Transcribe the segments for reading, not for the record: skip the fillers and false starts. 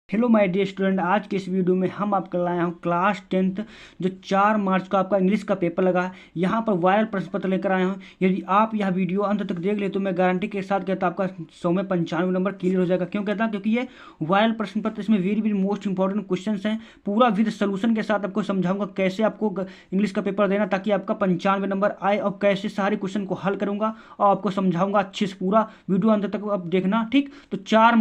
Hello my dear student, आज के इस वीडियो में हम आपको लाया हूँ क्लास 10th जो 4 मार्च को आपका इंग्लिश का पेपर लगा है। यहाँ पर वायरल प्रश्न पत्र लेकर आया हूँ। यदि आप यह वीडियो अंत तक देख ले तो मैं गारंटी के साथ कहता आपका 100 में 95 नंबर क्लियर हो जाएगा। क्यों कहता? क्योंकि ये वायरल प्रश्न पत्र, इसमें very very most important question हैं। पूरा विद सोल्यूशन के साथ आपको समझाऊंगा कैसे आपको इंग्लिश का पेपर देना ताकि आपका 95 नंबर आए, और कैसे सारे क्वेश्चन को हल करूंगा और आपको समझाऊंगा अच्छे से। पूरा वीडियो अंत तक आप देखना, ठीक। तो 4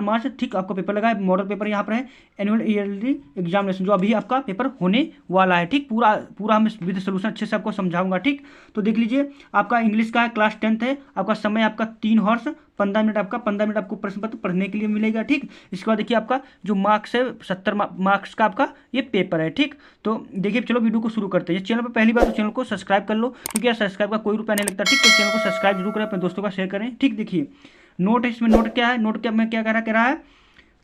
मार्च ठीक आपका पेपर लगा है। मॉडल पेपर यहाँ पर है, एनुअल ईयरली एग्जामिनेशन जो अभी आपका पेपर होने वाला है, ठीक। पूरा हम विद सोल्यूशन अच्छे से आपको समझाऊंगा, ठीक। तो देख लीजिए, आपका इंग्लिश का है, क्लास 10th है। आपका समय आपका 3 हॉर्स 15 मिनट, आपका 15 मिनट आपको प्रश्न पत्र पढ़ने के लिए मिलेगा, ठीक। इसके बाद देखिए आपका जो मार्क्स है 70 मार्क्स का आपका ये पेपर है, ठीक। तो देखिए चलो वीडियो को शुरू करते हैं। चैनल पर पहली बार तो चैनल को सब्सक्राइब कर लो, क्योंकि यार सब्सक्राइब का कोई रुपया नहीं लगता, ठीक। तो चैनल को सब्सक्राइब जरूर करें, अपने दोस्तों का शेयर करें, ठीक। देखिए नोट है, इसमें नोट क्या है, नोट क्या में क्या कह रहा है,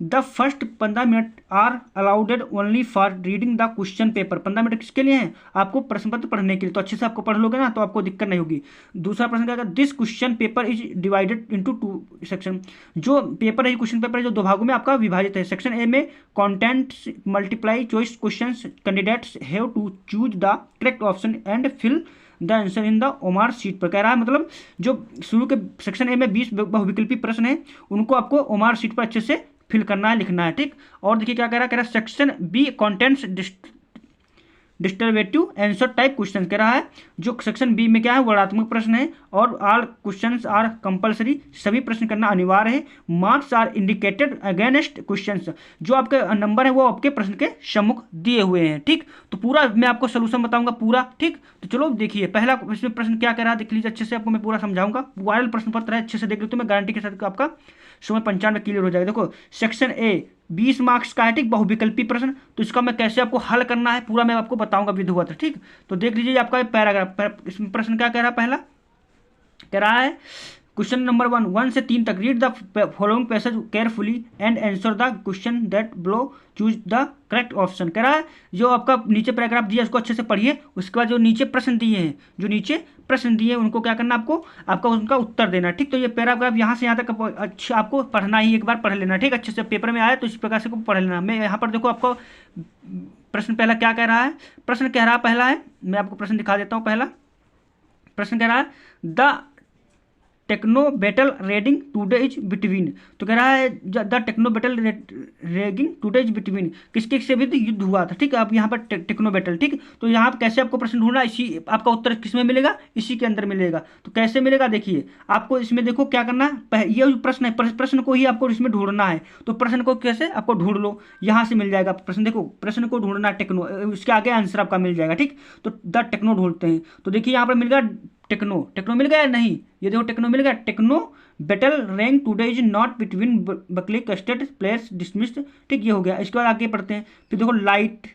the first 15 minute are allowed only for reading the question paper. 15 minute किसके लिए हैं? आपको प्रश्न पत्र पढ़ने के लिए। तो अच्छे से आपको पढ़ लोगे ना तो आपको दिक्कत नहीं होगी। दूसरा प्रश्न क्या है, this question paper is divided into 2 section. जो पेपर है, क्वेश्चन पेपर है जो 2 भागों में आपका विभाजित है। सेक्शन ए में contents multiply choice question, candidates have to choose the correct option and fill the answer in the OMR sheet पर। कह रहा है मतलब जो शुरू के सेक्शन ए में 20 बहुविकल्पी प्रश्न है, उनको आपको ओमार शीट पर अच्छे से फिल करना है, लिखना है, ठीक। और देखिए क्या कह रहा है, section B contents descriptive answer type question. कह रहा है जो सेक्शन बी में क्या है, वर्णात्मक प्रश्न है, और ऑल क्वेश्चंस आर कंपलसरी, सभी प्रश्न करना अनिवार्य है। Marks are indicated against questions, जो आपके नंबर है वो आपके प्रश्न के सम्मुख दिए हुए हैं, ठीक। तो पूरा मैं आपको सोल्यूशन बताऊंगा पूरा, ठीक। तो चलो देखिए पहला इसमें प्रश्न क्या कह रहा है, देख लीजिए अच्छे से, आपको मैं पूरा समझाऊंगा। वायरल प्रश्न पत्र है, अच्छे से देख लीजिए, तो मैं गारंटी के साथ आपका 100 में 95 क्लियर हो जाएगा। देखो सेक्शन ए 20 मार्क्स का है, ठीक, बहुविकल्पी प्रश्न। तो इसका मैं कैसे आपको हल करना है पूरा मैं आपको बताऊंगा विधिवत, ठीक। तो देख लीजिए आपका पैराग्राफ, इसमें प्रश्न क्या कह रहा है, पहला कह रहा है क्वेश्चन नंबर 1 से 3 तक, read the following passage carefully and answer the question that below, choose the correct option. कह रहा है जो आपका नीचे पैराग्राफ दिया है उसको अच्छे से पढ़िए। उसके बाद जो नीचे प्रश्न दिए हैं उनको क्या करना, आपका उनका उत्तर देना, ठीक। तो ये पैराग्राफ यहाँ से यहाँ तक अच्छा आपको पढ़ना ही, एक बार पढ़ लेना, ठीक। अच्छे से पेपर में आया तो इस प्रकार से पढ़ लेना। मैं यहाँ पर देखो आपको प्रश्न पहला क्या कह रहा है, प्रश्न कह रहा पहला है, मैं आपको प्रश्न दिखा देता हूँ। पहला प्रश्न कह रहा है the techno battle raging today is between. तो कह रहा है the techno battle raging today is between, किसके से भी युद्ध हुआ था, ठीक। आप यहाँ पर टेक्नो बैटल, ठीक। तो यहाँ पर कैसे आपको प्रश्न ढूंढना, इसी आपका उत्तर किस में मिलेगा, इसी के अंदर मिलेगा। तो कैसे मिलेगा, देखिए आपको इसमें देखो क्या करना है, ये जो प्रश्न है प्रश्न को ही आपको इसमें ढूंढना है। तो प्रश्न को कैसे आपको ढूंढ लो, यहाँ से मिल जाएगा प्रश्न। देखो प्रश्न को ढूंढना टेक्नो, इसके आगे आंसर आपका मिल जाएगा, ठीक। तो द टेक्नो ढूंढते हैं, तो देखिए यहाँ पर मिल गया टेक्नो मिल गया या नहीं, ये देखो टेक्नो मिल गया। Techno battle rank today is not between buckley costed players dismissed, ठीक। ये हो गया। इसके बाद आगे पढ़ते हैं, फिर देखो light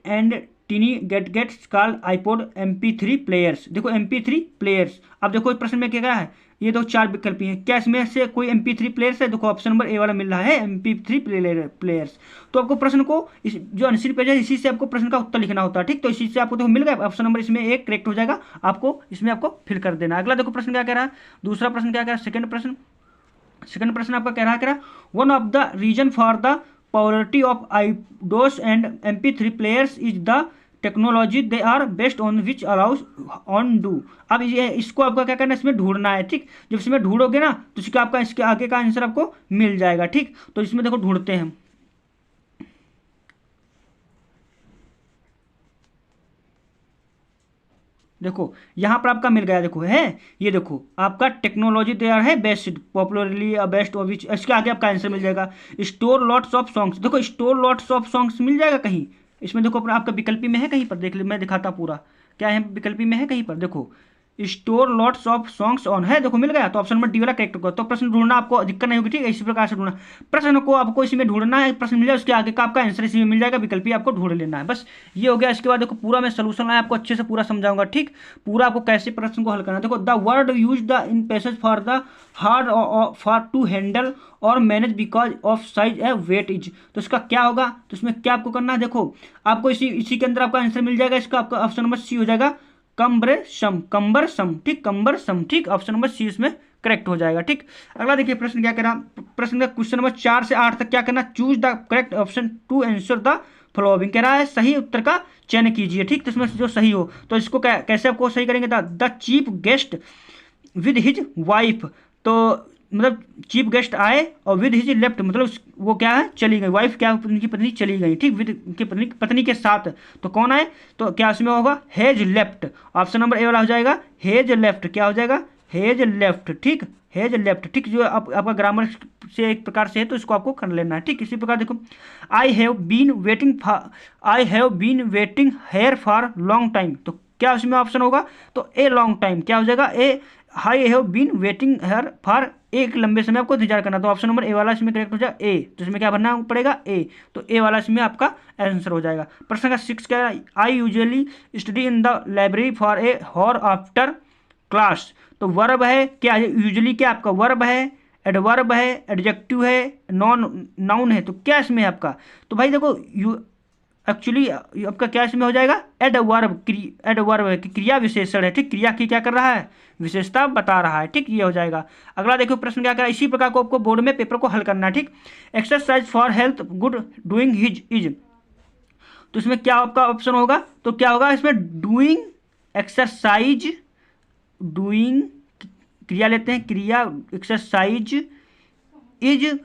and tiny gates called iPod MP3 players. देखो MP3 प्लेयर्स, अब देखो प्रश्न में क्या है, ये दो 4 विकल्प हैं, क्या इसमें से कोई MP3 प्लेयर्स है? देखो ऑप्शन नंबर ए वाला मिल रहा है MP3 प्लेयर्स। तो आपको प्रश्न को जो आंसर पेज है इसी से आपको प्रश्न का उत्तर लिखना होता है, ठीक। तो इसी से आपको देखो मिल गया, ऑप्शन नंबर इसमें एक करेक्ट हो जाएगा, आपको इसमें आपको फिल कर देना। अगला देखो प्रश्न क्या कह रहा है, दूसरा प्रश्न क्या कह रहा है, सेकंड प्रश्न आपका कह रहा है one of the reason for the popularity of iPods and MP3 players is the technology they are based on which allows on do. अब ये इसको आपका क्या करना है, इसमें ढूंढना है, ठीक। जब इसमें ढूंढोगे ना तो इसका आपका इसके आगे का आंसर आपको मिल जाएगा, ठीक। तो इसमें देखो ढूंढते हैं, देखो यहाँ पर आपका मिल गया, देखो है ये, देखो आपका टेक्नोलॉजी दे आर है best popularly best of which, इसके आगे आपका आंसर मिल जाएगा। स्टोर लॉट्स ऑफ सॉन्ग्स, देखो स्टोर लॉट्स ऑफ सॉन्ग्स मिल जाएगा कहीं इसमें, देखो आपका विकल्पी में है कहीं पर, देख ली मैं दिखाता पूरा क्या है, विकल्पी में है कहीं पर, देखो store lots of songs on है, देखो मिल गया। तो ऑप्शन नंबर डी वाला करेक्ट होगा। तो प्रश्न ढूंढना आपको दिक्कत नहीं होगी, ठीक है। इसी प्रकार से ढूंढना, प्रश्न को आपको इसमें ढूंढना है, प्रश्न मिल जाए उसके आगे का आपका आंसर इसी में मिल जाएगा, विकल्पी आपको ढूंढ लेना है, बस ये हो गया। इसके बाद देखो पूरा मैं सोल्यूशन आपको अच्छे से पूरा समझाऊंगा, ठीक। पूरा आपको कैसे प्रश्न को हल करना है। देखो the word use the in passage for the hard for to handle और manage because of size a weight is. तो इसका क्या होगा, तो इसमें क्या आपको करना है, देखो आपको इसी के अंदर आपका आंसर मिल जाएगा। इसका आपका ऑप्शन नंबर सी हो जाएगा, कंबरसम, ठीक, कंबरसम, ठीक। ऑप्शन नंबर सी इसमें करेक्ट हो जाएगा, ठीक। अगला देखिए प्रश्न क्या कह रहा, प्रश्न का क्वेश्चन नंबर 4 से 8 तक क्या करना, choose the correct option to answer the following, कह रहा है सही उत्तर का चयन कीजिए, ठीक। तो इसमें जो सही हो तो इसको कैसे आपको सही करेंगे, the chief guest with his wife, तो मतलब चीफ गेस्ट आए और विद हिज लेफ्ट, मतलब वो क्या है चली गई, वाइफ क्या उनकी पत्नी चली गई, ठीक, विद उनकी पत्नी के साथ, तो कौन आए, तो क्या उसमें होगा hedge left, option number A वाला हो जाएगा हेज लेफ्ट, क्या हो जाएगा हेज लेफ्ट, ठीक, हेज लेफ्ट, ठीक। जो आपका ग्रामर से एक प्रकार से है तो इसको आपको कर लेना है, ठीक। इसी प्रकार देखो I have been waiting here for long time, तो क्या उसमें ऑप्शन होगा, तो ए लॉन्ग टाइम, क्या हो जाएगा A, I have been waiting here for, एक लंबे समय आपको इंतजार करना, तो ऑप्शन नंबर ए वाला इसमें करेक्ट हो जाएगा ए, तो इसमें क्या भरना पड़ेगा ए, तो ए वाला इसमें आपका आंसर हो जाएगा। प्रश्न का 6 क्या है, I usually study in the library for a hour after class, तो वर्ब है क्या, यूजुअली क्या आपका वर्ब है, एडवर्ब है, एडजेक्टिव है, नाउन है, तो क्या इसमें है आपका, तो भाई देखो एक्चुअली आपका क्या इसमें हो जाएगा एडवर्ब, एडवर्ब है कि क्रिया विशेषण है, ठीक, क्रिया की क्या कर रहा है विशेषता बता रहा है, ठीक, ये हो जाएगा। अगला देखो प्रश्न क्या करा, इसी प्रकार को आपको बोर्ड में पेपर को हल करना है, ठीक। Exercise for health good doing his is, तो इसमें क्या आपका ऑप्शन होगा, तो क्या होगा इसमें डूइंग एक्सरसाइज, डूइंग क्रिया लेते हैं, क्रिया एक्सरसाइज इज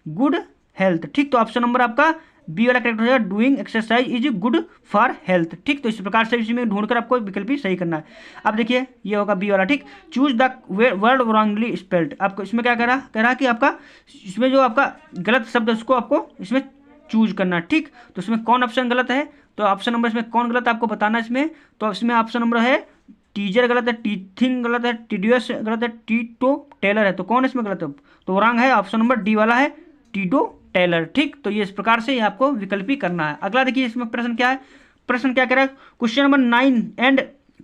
गुड हेल्थ, ठीक, तो ऑप्शन नंबर आपका बी वाला करेक्ट हो जाएगा doing exercise is good for health, ठीक। तो इस प्रकार से इसमें ढूंढकर आपको विकल्प ही सही करना है। अब देखिए ये होगा बी वाला, ठीक, choose the word wrongly spelled, आपको इसमें क्या कह रहा कि आपका इसमें जो आपका गलत शब्द है उसको आपको इसमें चूज करना, ठीक। तो इसमें कौन ऑप्शन गलत है, तो ऑप्शन नंबर इसमें कौन गलत है आपको बताना है इसमें, तो इसमें ऑप्शन नंबर है टीजर गलत है, टीथिंग गलत है, टीडियस गलत है, टीटो टेलर है, तो कौन इसमें गलत है, तो रॉन्ग है ऑप्शन नंबर डी वाला है टीटो टेलर, ठीक। तो ये इस प्रकार से आपको विकल्पी करना है। अगला देखिए इसमें प्रश्न क्या है, प्रश्न क्या कह रहा है, question number 9 and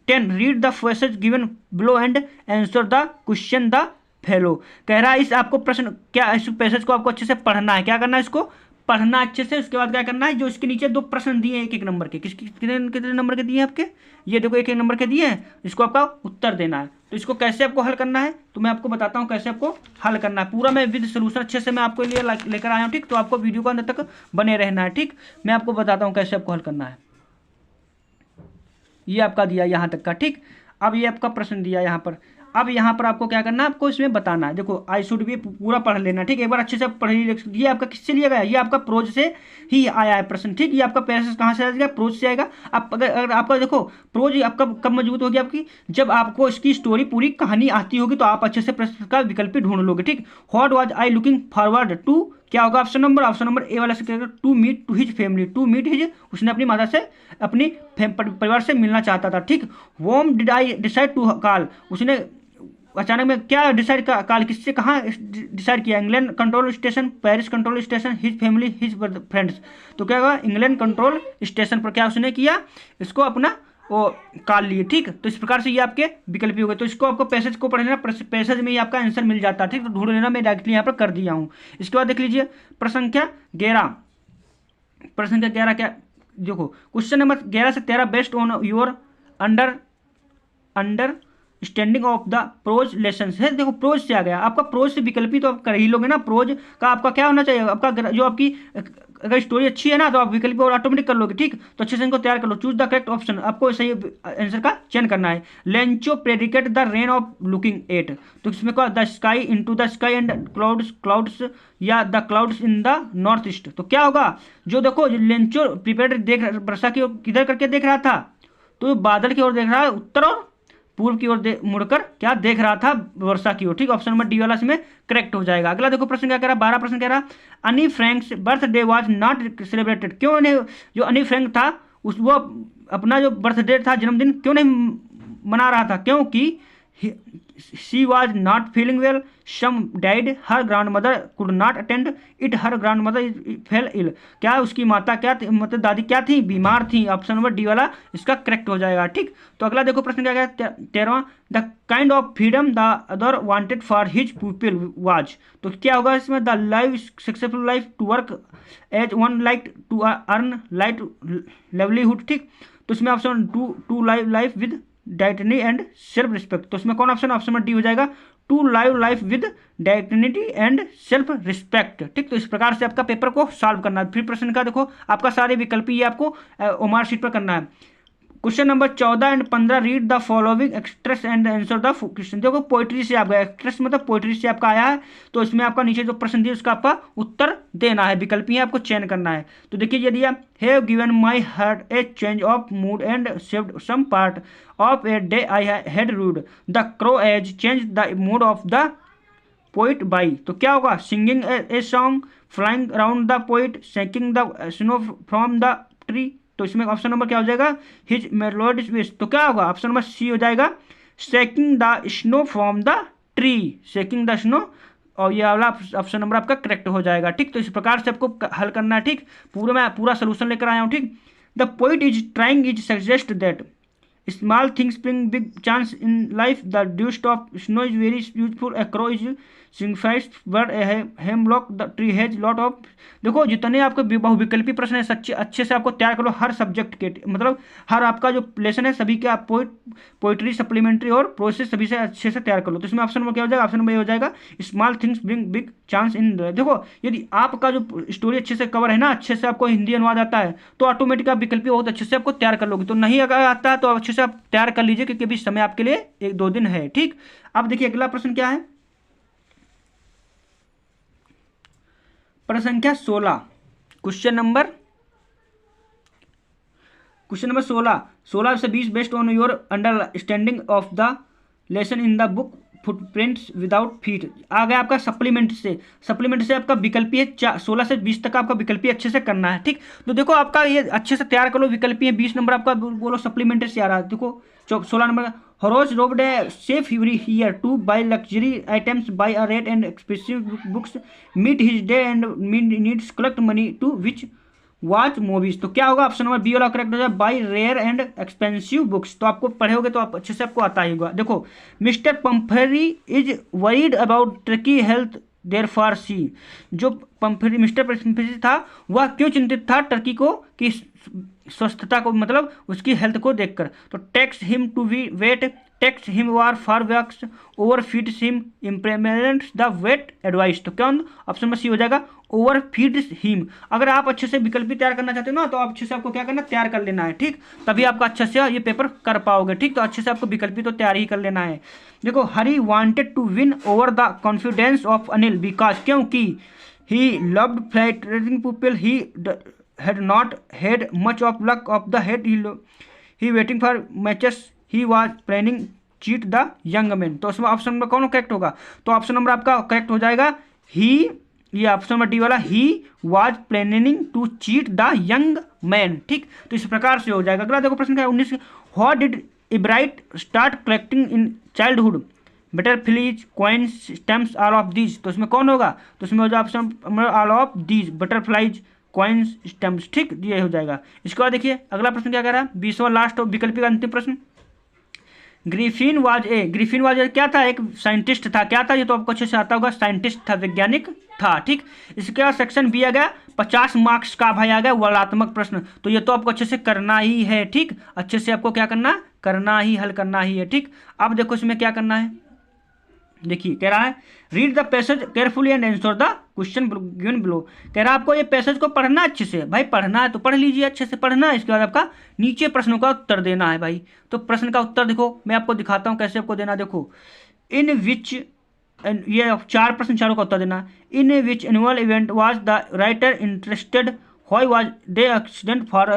10 read the passage given below and answer the question the fellow, कह रहा है इस आपको प्रश्न क्या इस पैसेज को आपको अच्छे से पढ़ना है, क्या करना है इसको पढ़ना अच्छे से, उसके बाद क्या करना है जो इसके नीचे 2 प्रश्न दिए हैं 1-1 नंबर के, कितने नंबर के दिए हैं आपके, ये देखो 1-1 नंबर के दिए हैं, इसको आपका उत्तर देना है। तो इसको कैसे आपको हल करना है तो मैं आपको बताता हूँ कैसे आपको हल करना है, पूरा मैं विद सोल्यूशन अच्छे से मैं आपको लिए लेकर आया हूँ, ठीक। तो आपको वीडियो को अंत तक बने रहना है, ठीक। मैं आपको बताता हूँ कैसे आपको हल करना है। ये आपका दिया यहाँ तक का, ठीक। अब ये आपका प्रश्न दिया यहाँ पर, अब यहाँ पर आपको क्या करना है, आपको इसमें बताना है, देखो आई शुड भी पूरा पढ़ लेना, ठीक, एक बार अच्छे से पढ़ लीजिए। ये आपका किससे लिया गया है, ये आपका प्रोज से ही आया है प्रश्न, ठीक। ये आपका पैसेज कहाँ से आएगा, प्रोज से आएगा। आप अगर आपका देखो प्रोज आपका कब मजबूत होगी आपकी, जब आपको इसकी स्टोरी पूरी कहानी आती होगी तो आप अच्छे से प्रश्न का विकल्प ढूंढ लोगे, ठीक। What was I looking forward to, क्या होगा ऑप्शन नंबर ए वाला से to meet to his family, to meet his, उसने अपनी माता से अपनी परिवार से मिलना चाहता था, ठीक। Whom did I decide to call, उसने अचानक में क्या डिसाइड कॉल किससे कहाँ डिसाइड किया, England control station, Paris control station, his family his friends, तो क्या होगा इंग्लैंड कंट्रोल स्टेशन पर क्या उसने किया इसको अपना वो कॉल लिए, ठीक। तो इस प्रकार से ये आपके विकल्प हो गए। तो इसको आपको पैसेज को पढ़ना, पैसेज में ही आपका आंसर मिल जाता है, ठीक। तो ढूंढ लेना, मैं डायरेक्टली यहाँ पर कर दिया हूँ। इसके बाद देख लीजिए प्रश्न संख्या 11, प्रश्न संख्या 11 क्या देखो, क्वेश्चन नंबर 11 से 13 based on your understanding of the prose lesson है, देखो प्रोज से आ गया आपका, प्रोज से विकल्पी तो आप कर ही लोगे ना, प्रोज का आपका क्या होना चाहिए, आपका जो आपकी अगर स्टोरी अच्छी है ना तो आप विकल्प और ऑटोमेटिक कर लोगे, ठीक। तो अच्छे से इनको तैयार कर लो, चूज द करेक्ट ऑप्शन, आपको सही आंसर का चयन करना है। Lencho predicate the rain of looking at, तो इसमें क्या the sky into the sky and clouds या the clouds in the north east, तो क्या होगा जो देखो लेंचो प्रिपेयर देख वर्षा की ओर किधर करके देख रहा था, तो बादल की ओर देख रहा है, उत्तर और पूर्व की ओर मुड़कर क्या देख रहा था वर्षा की ओर, ठीक। ऑप्शन नंबर डी वाला इसमें करेक्ट हो जाएगा। अगला देखो प्रश्न क्या कह रहा है, 12 प्रश्न कह रहा अनी Franks birthday was not celebrated, क्यों नहीं जो अनी फ्रैंक था उस वो अपना जो बर्थडे था जन्मदिन क्यों नहीं मना रहा था, क्योंकि she was not feeling well, some died, her grandmother could not attend it, her grandmother fell ill, क्या उसकी माता क्या थी, मतलब दादी क्या थी बीमार थी, ऑप्शन नंबर डी वाला इसका करेक्ट हो जाएगा, ठीक। तो अगला देखो प्रश्न क्या है 13वां, the kind of freedom the other wanted for his people was, तो क्या होगा इसमें the life successful life to work as one like to earn light livelihood, ठीक। तो इसमें option to life with dignity and self respect, तो उसमें कौन ऑप्शन डी हो जाएगा to live life with dignity and self respect. ठीक, तो इस प्रकार से आपका पेपर को सॉल्व करना है। फिर प्रश्न का देखो, आपका सारे विकल्प ये आपको ओमार शीट पर करना है। Question number 14 and 15, read the following extracts and answer the question. देखो पोइट्री से आपका एक्सट्रेस मतलब पोइट्री से आपका आया है, तो इसमें आपका नीचे जो प्रश्न दिया उसका आपका उत्तर देना है, विकल्प ही आपको चयन करना है। तो देखिए, यदि आप have given my heart a change of mood and saved some part of a day I had rued the crow has change the mood of the poet by, तो क्या होगा, singing a song, flying around the poet, shaking the snow from the tree. तो इसमें option number क्या हो जाएगा, his melodious wish. तो क्या होगा, ऑप्शन नंबर सी हो जाएगा, shaking the snow from the tree, shaking the snow, और ये वाला ऑप्शन नंबर आपका करेक्ट हो जाएगा। ठीक, तो इस प्रकार से आपको हल करना है। ठीक, पूरा सोल्यूशन लेकर आया हूँ। ठीक, the poet is trying is suggest that small things bring big chance in life, the dust of snow is very useful, a crow is signifies bird, hemlock the tree has lot of. देखो, जितने आपके बहुविकल्पी प्रश्न है अच्छे से आपको तैयार करो, हर सब्जेक्ट के, मतलब हर आपका जो लेसन है सभी के आप पोइट्री, सप्लीमेंट्री और प्रोसेस सभी से अच्छे से तैयार कर लो। तो इसमें ऑप्शन नंबर क्या हो जाएगा, ऑप्शन नंबर ये हो जाएगा, small things bring big chance इन। देखो, यदि आपका जो स्टोरी अच्छे से कवर है ना, अच्छे से आपको हिंदी अनुवाद आता है, तो ऑटोमेटिक आप विकल्पी बहुत अच्छे से आपको तैयार कर लोगे। तो नहीं अगर आता है तो अच्छे से आप तैयार कर लीजिए, क्योंकि अभी समय आपके लिए 1-2 दिन है। ठीक, अब देखिए अगला प्रश्न क्या है, प्रश्न संख्या 16, क्वेश्चन नंबर 16 से 20, based on your understanding of the lesson in the book footprints without feet. आ गया आपका सप्लीमेंट से आपका विकल्पी है 16 से 20 तक आपका विकल्पी अच्छे से करना है। ठीक, तो देखो आपका ये अच्छे से तैयार कर लो, विकल्पी है 20 नंबर आपका बोलो सप्लीमेंट्री से आ रहा है। देखो 16 नंबर, हरोज robbed a safe here to buy luxury items buy a rate and expensive books meet his day and needs collect money to which watch movies. तो क्या होगा, ऑप्शन नंबर बी वाला करेक्ट हो जाए, buy rare and expensive books. तो आपको पढ़े होगे तो आप अच्छे से आपको आता ही होगा। देखो, mister Pumphrey is worried about turkey health there for C. जो मिस्टर पंफरी था वह क्यों चिंतित था टर्की को कि स्वस्थता को, मतलब उसकी हेल्थ को देखकर। तो takes him to be vet, takes him war for wax, overfeeds him, implements the vet advice. तो क्या ऑप्शन में सी हो जाएगा, ओवर फीड्स हिम। अगर आप अच्छे से विकल्पी तैयार करना चाहते हो ना, तो आप अच्छे से आपको क्या करना, तैयार कर लेना है। ठीक, तभी आपका अच्छे से ये पेपर कर पाओगे। ठीक, तो अच्छे से आपको विकल्पी तो तैयार ही कर लेना है। देखो, Hari wanted to win over the confidence of Anil because, क्योंकि he loved flattering people, he had not had much of luck of the head, he waiting for matches, he was planning cheat the young man। तो उसमें option number कौन correct होगा, तो option number आपका correct हो जाएगा ही, ये option number D वाला, he was planning to cheat the young man. ठीक, तो इस प्रकार से हो जाएगा। अगला देखो प्रश्न क्या है 19, what did Ebright start collecting in childhood, butterflies, coins, stamps, all of these. तो इसमें कौन होगा, तो इसमें हो जाएगा ऑप्शन all of these, butterflies, coins, stamps. ठीक, ये हो जाएगा। इसके बाद देखिए अगला प्रश्न क्या कह रहा है, 20वां लास्ट और विकल्पी का अंतिम प्रश्न, ग्रिफिन वाज क्या था, एक साइंटिस्ट था। क्या था, ये तो आपको अच्छे से आता होगा, साइंटिस्ट था, वैज्ञानिक था। ठीक, इसके बाद सेक्शन बी आ गया, 50 मार्क्स का भाई आ गया वर्णनात्मक प्रश्न। तो ये तो आपको अच्छे से करना ही है। ठीक, अच्छे से आपको क्या करना ही हल करना ही है। ठीक, अब देखो इसमें क्या करना है, देखिए कह रहा है read the passage carefully and answer the question given below. कह रहा है आपको ये पैसेज को पढ़ना अच्छे से, भाई पढ़ना है तो पढ़ लीजिए, अच्छे से पढ़ना है। इसके बाद आपका नीचे प्रश्नों का उत्तर देना है भाई। तो प्रश्न का उत्तर देखो, मैं आपको दिखाता हूँ कैसे आपको देना। देखो, इन विच, ये 4 प्रश्न, चारों का उत्तर देना। In which annual event was the writer interested, why was they accident for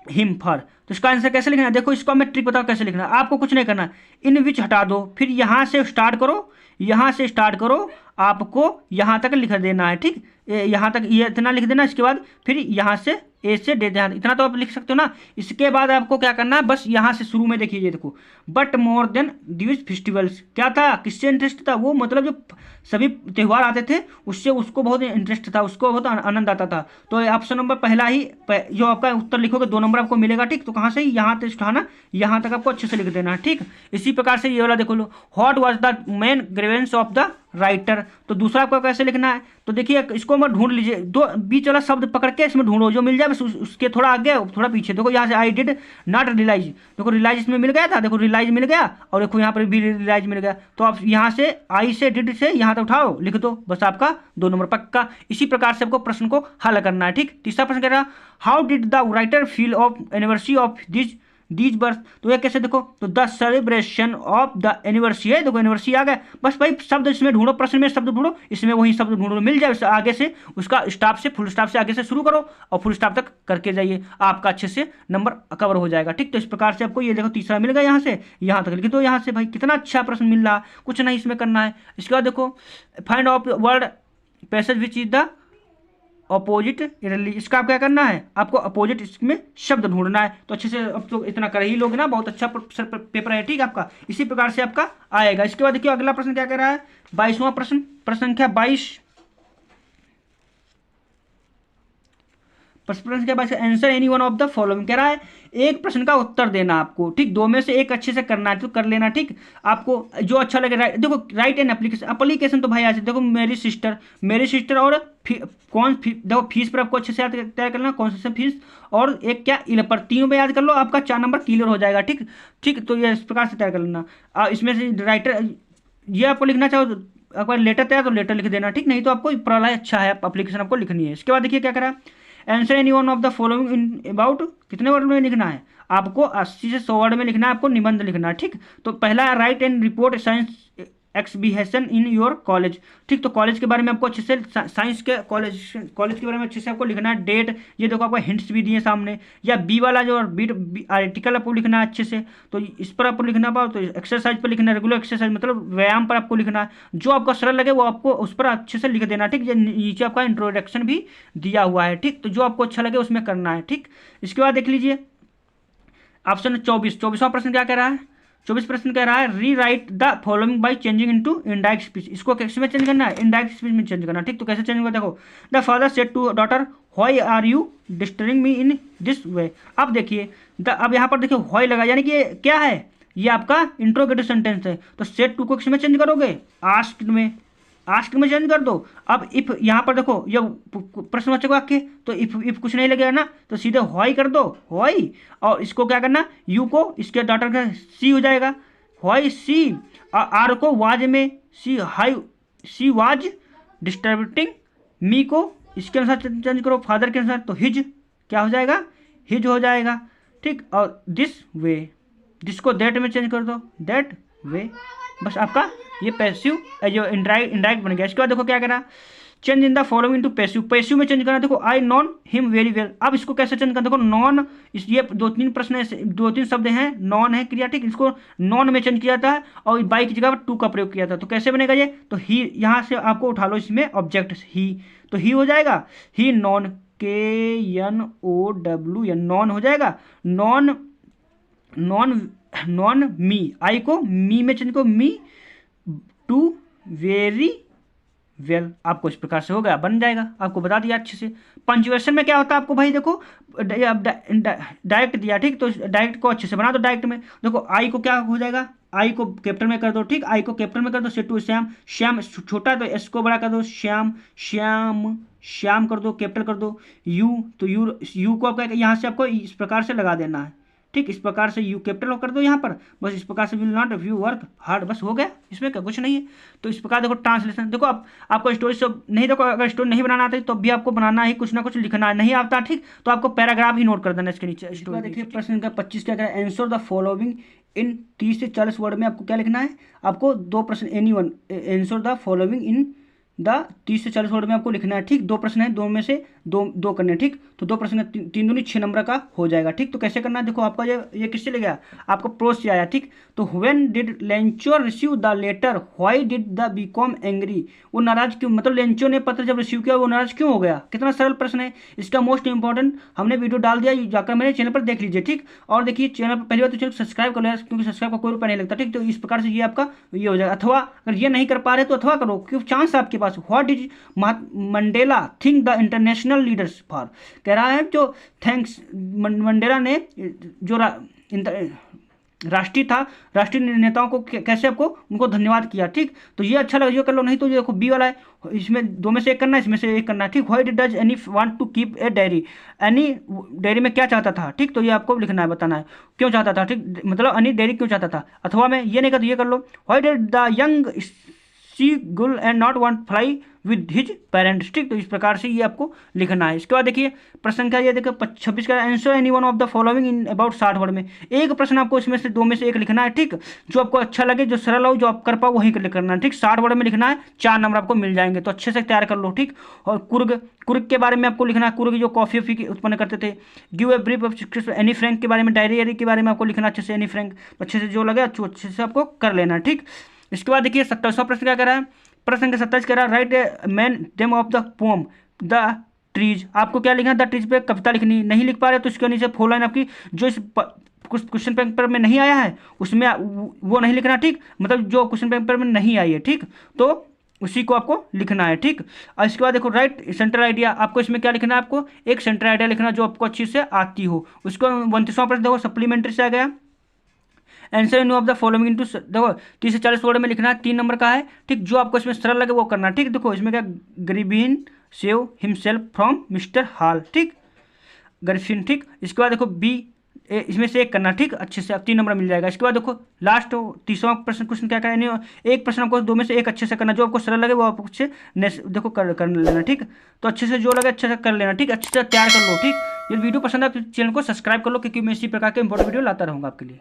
him for. तो इसका आंसर कैसे लिखना है, देखो इसको मैं ट्रिक बताऊँ कैसे लिखना है। आपको कुछ नहीं करना, इन विच हटा दो, फिर यहाँ से स्टार्ट करो, आपको यहाँ तक लिख देना है। ठीक, यहाँ तक ये इतना लिख देना, इसके बाद फिर यहाँ से ए से दे देना, इतना तो आप लिख सकते हो ना। इसके बाद आपको क्या करना है, बस यहाँ से शुरू में देखिए, देखो, but more than these festivals, क्या था, किससे इंटरेस्ट था वो, मतलब जो सभी त्यौहार आते थे उससे उसको बहुत इंटरेस्ट था, उसको बहुत आनंद आता था। तो ऑप्शन नंबर पहला ही जो आपका उत्तर लिखोगे 2 नंबर आपको मिलेगा। ठीक, तो कहाँ से, यहाँ तक उठाना, यहाँ तक आपको अच्छे से लिख देना है। ठीक, इसी प्रकार से ये वाला देखो लो, what was the main grievance of the writer. तो दूसरा आपको कैसे लिखना है, तो देखिए इसको मैं ढूंढ लीजिए, 2 बीच वाला शब्द पकड़ के इसमें ढूंढो, जो मिल जाए उसके थोड़ा आगे थोड़ा पीछे। देखो यहाँ से आई डिड नॉट रियलाइज, देखो रियलाइज इसमें मिल गया था, देखो रियलाइज मिल गया, और देखो यहाँ पर भी रियलाइज मिल गया। तो आप यहाँ से आई से डिड से यहाँ तक उठाओ, लिख दो, बस आपका 2 नंबर पक्का। इसी प्रकार से आपको प्रश्न को हल करना है। ठीक, तीसरा प्रश्न कह रहा how did the writer feel of anniversary of these birth. तो ये कैसे, देखो तो the celebration of the anniversary है, देखो एनिवर्सरी आ गया। बस भाई शब्द इसमें ढूंढो, प्रश्न में शब्द ढूंढो, इसमें वही शब्द ढूंढो, मिल जाए उससे आगे से उसका स्टॉप से फुल स्टॉप से आगे से शुरू करो और फुल स्टॉप तक करके जाइए, आपका अच्छे से नंबर कवर हो जाएगा। ठीक, तो इस प्रकार से आपको ये देखो तीसरा मिल गया, यहाँ से यहाँ तक लिख दो। यहाँ से भाई कितना अच्छा प्रश्न मिल रहा, कुछ नहीं इसमें करना है। इसके बाद देखो find of word passage which is the opposite Italy, इसका आप क्या करना है, आपको अपोजिट इसमें शब्द ढूंढना है। तो अच्छे से अब तो इतना कर ही लोगे ना, बहुत अच्छा पेपर है। ठीक, आपका इसी प्रकार से आपका आएगा। इसके बाद देखिए अगला प्रश्न क्या कह रहा है, 22वां प्रश्न, प्रश्न संख्या 22। प्रश्न के बाद answer any one of the following कह रहा है, एक प्रश्न का उत्तर देना आपको। ठीक, 2 में से एक अच्छे से करना है तो कर लेना। ठीक, आपको जो अच्छा लगे देखो राइट एन एप्लीकेशन तो भाई आज देखो मेरी सिस्टर और देखो फीस पर आपको अच्छे से तैयार करना, कौन सा फीस और एक क्या इल पर, तीनों में याद कर लो, आपका 4 नंबर क्लियर हो जाएगा। ठीक ठीक, तो ये इस प्रकार से तैयार कर लेना। इसमें से राइटर ये आपको लिखना चाहो तो अगर लेटर तैयार तो लेटर लिख देना। ठीक, नहीं तो आपको प्रलय अच्छा है एप्लीकेशन आपको लिखनी है। इसके बाद देखिए क्या करा, answer any one of the following in about, कितने वर्ड में लिखना है आपको, 80 से 100 वर्ड में लिखना है आपको, निबंध लिखना है। ठीक, तो पहला right and report science exhibition in your college. ठीक, तो कॉलेज के बारे में आपको अच्छे से साइंस के कॉलेज के बारे में अच्छे से आपको लिखना है, डेट, ये देखो आपको हिंट्स भी दिए सामने, या बी वाला जो बीट आर्टिकल आपको लिखना है अच्छे से, तो इस पर आपको लिखना पाओ, तो एक्सरसाइज पर लिखना है, रेगुलर एक्सरसाइज मतलब व्यायाम पर आपको लिखना है, जो आपका सरल लगे वो आपको उस पर अच्छे से लिख देना। ठीक, नीचे आपका इंट्रोडक्शन भी दिया हुआ है। ठीक, तो जो आपको अच्छा लगे उसमें करना है। ठीक, इसके बाद देख लीजिए ऑप्शन 24वां प्रश्न क्या कह रहा है, 24 प्रश्न कह रहा है री right the following by changing into indirect speech. इसको कैसे में चेंज करना है, इनडायरेक्ट स्पीच में चेंज करना। ठीक, तो कैसे चेंज होगा, देखो the father said to daughter why are you disturbing me in this way. अब देखिए अब यहाँ पर देखिए व्हाई लगा, यानी कि ये क्या है, ये आपका इंट्रोगेटिव सेंटेंस है। तो सेड टू को किस में चेंज करोगे, आस्क्ड में चेंज कर दो। अब इफ यहाँ पर देखो ये प्रश्नवाचक वाक्य, तो इफ कुछ नहीं लगेगा ना, तो सीधे व्हाई कर दो, व्हाई, और इसको क्या करना, यू को इसके डॉटर का सी हो जाएगा, व्हाई सी, आर को वाज में सी वाज डिस्टर्बिंग मी को इसके अनुसार चेंज करो, फादर के अनुसार, तो हिज क्या हो जाएगा, हिज हो जाएगा। ठीक, और दिस वे, जिसको दैट में चेंज कर दो, दैट वे, बस आपका ये पैसिव जो इंडायरेक्ट बन गया। इसके बाद देखो क्या करा, change in the following into passive में चेंज करना। देखो आई नॉन हिम वेरी वेल, अब इसको कैसे चेंज करना, देखो नॉन, ये 2-3 प्रश्न है, 2-3 शब्द हैं, नॉन है क्रिया। ठीक, इसको नॉन में चेंज किया था और बाई की जगह पर टू का प्रयोग किया था। तो कैसे बनेगा ये, तो ही यहाँ से आपको उठा लो इसमें ऑब्जेक्ट ही, तो ही हो जाएगा, ही नॉन KNOW नॉन हो जाएगा, नॉन मी, आई को मी में चेंज करो, मी टू वेरी वेल, आपको इस प्रकार से हो गया, बन जाएगा। आपको बता दिया अच्छे से। पंक्चुएशन में क्या होता है आपको भाई, देखो डायरेक्ट दिया। ठीक, तो डायरेक्ट को अच्छे से बना दो। डायरेक्ट में देखो आई को क्या हो जाएगा, आई को कैपिटल में कर दो। ठीक, आई को कैपिटल में कर दो, से टू श्याम, श्याम छोटा तो एस को बड़ा कर दो, श्याम कर दो, कैपिटल कर दो। यू, तो यू को आपका यहाँ से आपको इस प्रकार से लगा देना है। ठीक, इस प्रकार से यू कैपिटल कर दो यहाँ पर, बस इस प्रकार से will not view work hard, बस हो गया, इसमें क्या कुछ नहीं है। तो इस प्रकार देखो ट्रांसलेशन, देखो आपको स्टोरी सब नहीं, देखो अगर स्टोरी नहीं बनाना आता तो भी आपको बनाना ही, कुछ ना कुछ लिखना है, नहीं आता ठीक, तो आपको पैराग्राफ ही नोट कर देना इसके नीचे। स्टोरी देखिए प्रश्न का 25 क्या करें, आंसर द फॉलोइंग इन 30 से 40 वर्ड में आपको क्या लिखना है, आपको 2 प्रश्न any one answer the following in the 30 से 40 वर्ड में आपको लिखना है। ठीक, 2 प्रश्न है, 2 में से दो करने। ठीक, तो 2 प्रश्न 3 दूनी 6 नंबर का हो जाएगा। ठीक, तो कैसे करना है, देखो आपका ये किससे ले गया, आपको प्रोस से आया। ठीक, तो when did Lencho receive the letter, why did the become angry, वो नाराज क्यों, मतलब लेंचो ने पत्र जब रिसीव किया वो नाराज क्यों हो गया। कितना सरल प्रश्न है, इसका मोस्ट इंपॉर्टेंट हमने वीडियो डाल दिया, जाकर मेरे चैनल पर देख लीजिए। ठीक, और देखिए चैनल पर पहली बार तो चैनल सब्सक्राइब कर लिया, क्योंकि सब्सक्राइब का कोई रुपया नहीं लगता। ठीक, तो इस प्रकार से ये आपका ये हो जाएगा। अथवा अगर ये नहीं कर पा रहे तो अथवा करो, क्योंकि चांस आपके पास। What did Mandela think the international leaders for, कह रहा है जो थैंक्स मंडेला ने जो राष्ट्रीय था, राष्ट्रीय नेताओं को कैसे आपको उनको धन्यवाद किया, ठीक। तो ये अच्छा लगा, ये कर लो, नहीं तो ये देखो बी वाला है, इसमें दो में से एक करना है, इसमें से एक करना है, ठीक। Why does Anne want to keep a diary, Anne diary में क्या चाहता था, ठीक। तो ये आपको लिखना है, बताना है क्यों चाहता था, ठीक, मतलब एनी डायरी क्यों चाहता था। अथवा में ये नहीं कर तो ये कर लो, व्हाई डिड द यंग सी गुल and not want fly with his parents, ठीक। तो इस प्रकार से ये आपको लिखना है। इसके बाद देखिए प्रश्न संख्या ये देखो 26 का, answer any one of the following in about 60 word में। एक प्रश्न आपको इसमें से दो में से एक लिखना है, ठीक। जो आपको अच्छा लगे, जो सरल हो, जो आप कर पाओ वही करना है, ठीक। 60 वर्ड में लिखना है, 4 नंबर आपको मिल जाएंगे, तो अच्छे से तैयार कर लो, ठीक। और कुर्ग के बारे में आपको लिखना है, कुर्ग जो कॉफी ऑफी उत्पन्न करते थे। Give a brief of Anne Frank के बारे में, डायरी के बारे में आपको लिखना अच्छे से, एनी फ्रैंक, अच्छे से जो लगे अच्छे से आपको कर लेना, ठीक। इसके बाद देखिए 27वां प्रश्न क्या कर रहा है, प्रश्न संख्या 27 कह रहा है, right a man name of the pome the trees. आपको क्या लिखना है, द ट्रीज पे कविता लिखनी, नहीं लिख पा रहे तो इसके नीचे फोर लाइन आपकी जो इस कुछ क्वेश्चन पेपर में नहीं आया है उसमें वो नहीं लिखना, ठीक। मतलब जो क्वेश्चन पेपर में नहीं आई है, ठीक, तो उसी को आपको लिखना है, ठीक। और इसके बाद देखो राइट सेंट्रल आइडिया, आपको इसमें क्या लिखना है, आपको एक सेंट्रल आइडिया लिखना जो आपको अच्छी से आती हो। उसको 29वां प्रश्न देखो सप्लीमेंट्री से आ गया, answer in of the following into, देखो 30 से 40 वर्ड में लिखना है, 3 नंबर का है, ठीक। जो आपको इसमें सरल लगे वो करना, ठीक। देखो इसमें क्या, Griffin save himself from mister hall, ठीक, ग्रिफिन, ठीक। इसके बाद देखो बी, इसमें से एक करना, ठीक, अच्छे से अब 3 नंबर मिल जाएगा। इसके बाद देखो लास्ट 30वां प्रश्न क्वेश्चन क्या करें, एक प्रश्न आपको दो में से एक अच्छे से करना, जो आपको सरल लगे वो आपको अच्छे देखो कर लेना, ठीक। तो अच्छे से जो लगे अच्छे से कर लेना, ठीक, अच्छे से तैयार कर लो, ठीक। ये वीडियो पसंद है तो चैनल को सब्सक्राइब कर लो, क्योंकि मैं इसी प्रकार के इंपॉर्टेंट वीडियो लाता रहूँगा आपके लिए।